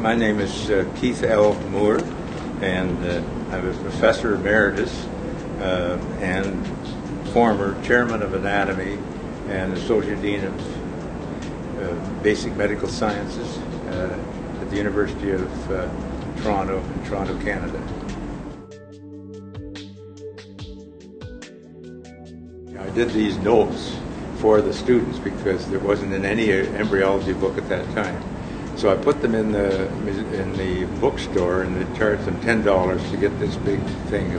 My name is Keith L. Moore, and I'm a professor emeritus and former chairman of anatomy and associate dean of basic medical sciences at the University of Toronto, in Toronto, Canada. I did these notes for the students because there wasn't in any embryology book at that time. So I put them in the bookstore, and they charged them $10 to get this big thing.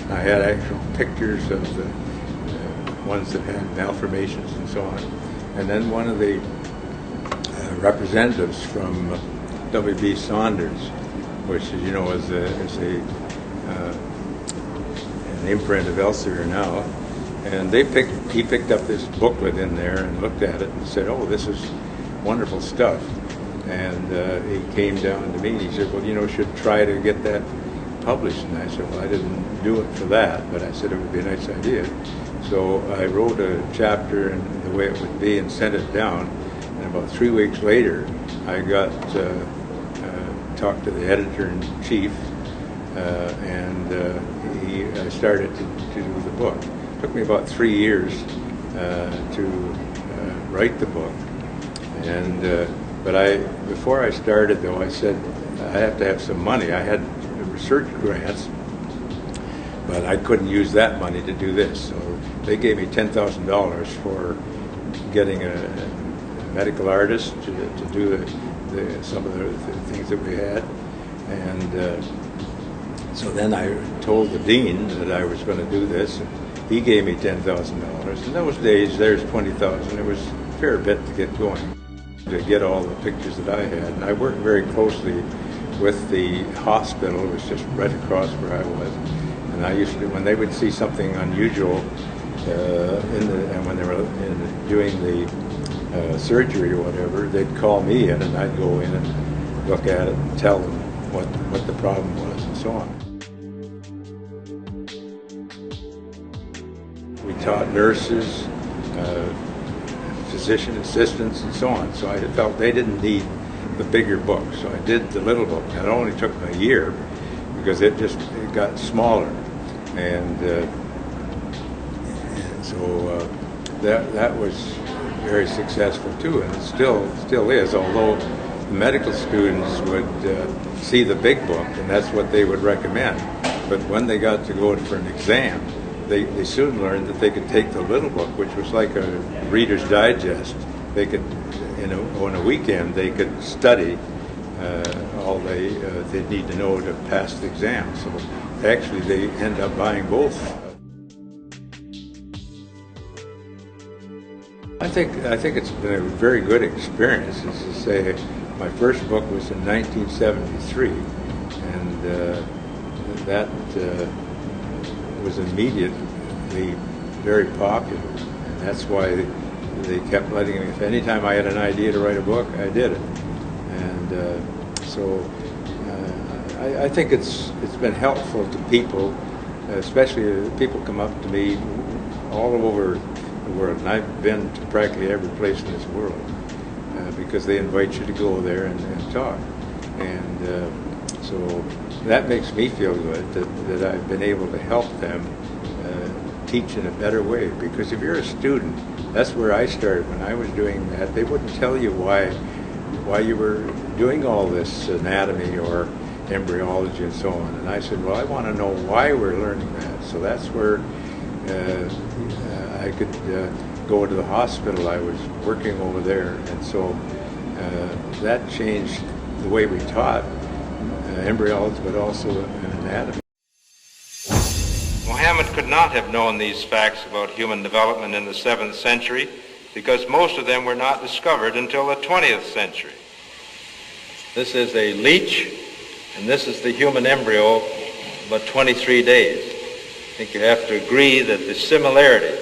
I had actual pictures of the ones that had malformations and so on. And then one of the representatives from W.B. Saunders, which, as you know, is an imprint of Elsevier now, and he picked up this booklet in there and looked at it and said, "Oh, this is wonderful stuff." And he came down to me and he said, "Well, you should try to get that published." And I said, "Well, I didn't do it for that, but I said it would be a nice idea." So I wrote a chapter in the way it would be and sent it down. And about 3 weeks later, I got talked to the editor-in-chief, and I started to do the book. It took me about 3 years to write the book. And but before I started, though, I said I have to have some money. I had research grants, but I couldn't use that money to do this. So they gave me $10,000 for getting a medical artist to do some of the things that we had. And so then I told the dean that I was going to do this, and he gave me $10,000. In those days, there's $20,000. It was a fair bit to get going, to get all the pictures that I had. And I worked very closely with the hospital. It was just right across where I was. And I used to, when they would see something unusual and when they were doing the surgery or whatever, they'd call me in, and I'd go in and look at it and tell them what the problem was and so on. We taught nurses, physician assistants, and so on. So I felt they didn't need the bigger book. So I did the little book. And it only took me a year because it got smaller. And so that was very successful too, and it still is, although the medical students would see the big book, and that's what they would recommend. But when they got to go for an exam, they soon learned that they could take the little book, which was like a Reader's Digest. They could, on a weekend, they could study all they'd need to know to pass the exam. So actually, they end up buying both. I think it's been a very good experience. As to say, my first book was in 1973, and that was immediately very popular, and that's why they kept letting me. If any time I had an idea to write a book, I did it, and so I think it's been helpful to people, especially people come up to me all over the world, and I've been to practically every place in this world because they invite you to go there and talk, and so that makes me feel good that I've been able to help them teach in a better way. Because if you're a student, that's where I started. When I was doing that, they wouldn't tell you why you were doing all this anatomy or embryology and so on. And I said, well, I want to know why we're learning that. So that's where I could go to the hospital. I was working over there, and so that changed the way we taught embryology, but also anatomy. Muhammad could not have known these facts about human development in the 7th century because most of them were not discovered until the 20th century. This is a leech, and this is the human embryo, about 23 days. I think you have to agree that the similarity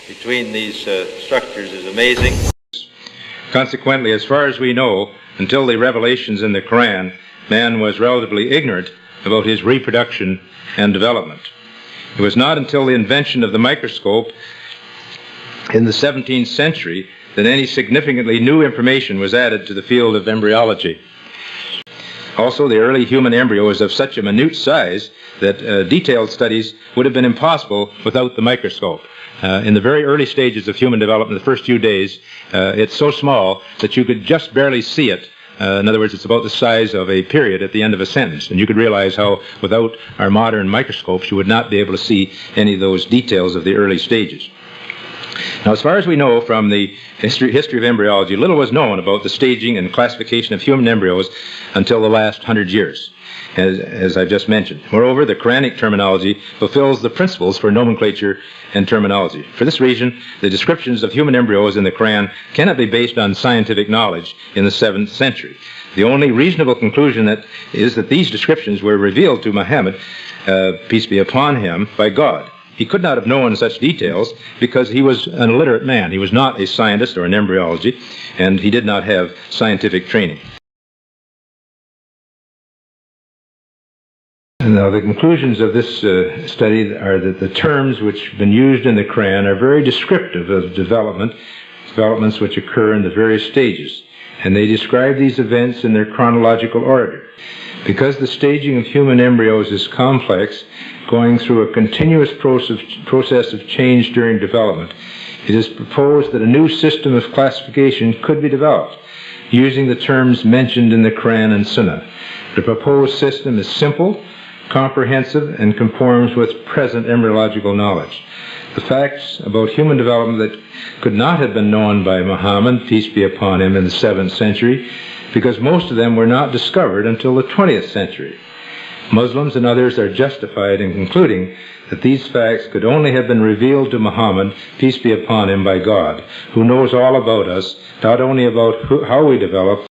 between these structures is amazing. Consequently, as far as we know, until the revelations in the Quran, man was relatively ignorant about his reproduction and development. It was not until the invention of the microscope in the 17th century that any significantly new information was added to the field of embryology. Also, the early human embryo is of such a minute size that detailed studies would have been impossible without the microscope. In the very early stages of human development, the first few days, it's so small that you could just barely see it. In other words, it's about the size of a period at the end of a sentence. And you could realize how, without our modern microscopes, you would not be able to see any of those details of the early stages. Now, as far as we know from the history of embryology, little was known about the staging and classification of human embryos until the last 100 years, as I've just mentioned. Moreover, the Quranic terminology fulfills the principles for nomenclature and terminology. For this reason, the descriptions of human embryos in the Quran cannot be based on scientific knowledge in the 7th century. The only reasonable conclusion is that these descriptions were revealed to Muhammad, peace be upon him, by God. He could not have known such details because he was an illiterate man. He was not a scientist or an embryology, and he did not have scientific training. Now, the conclusions of this study are that the terms which have been used in the Quran are very descriptive of developments which occur in the various stages, and they describe these events in their chronological order. Because the staging of human embryos is complex, going through a continuous process of change during development, it is proposed that a new system of classification could be developed using the terms mentioned in the Quran and Sunnah. The proposed system is simple, comprehensive, and conforms with present embryological knowledge. The facts about human development that could not have been known by Muhammad, peace be upon him, in the 7th century, because most of them were not discovered until the 20th century. Muslims and others are justified in concluding that these facts could only have been revealed to Muhammad, peace be upon him, by God, who knows all about us, not only about how we develop,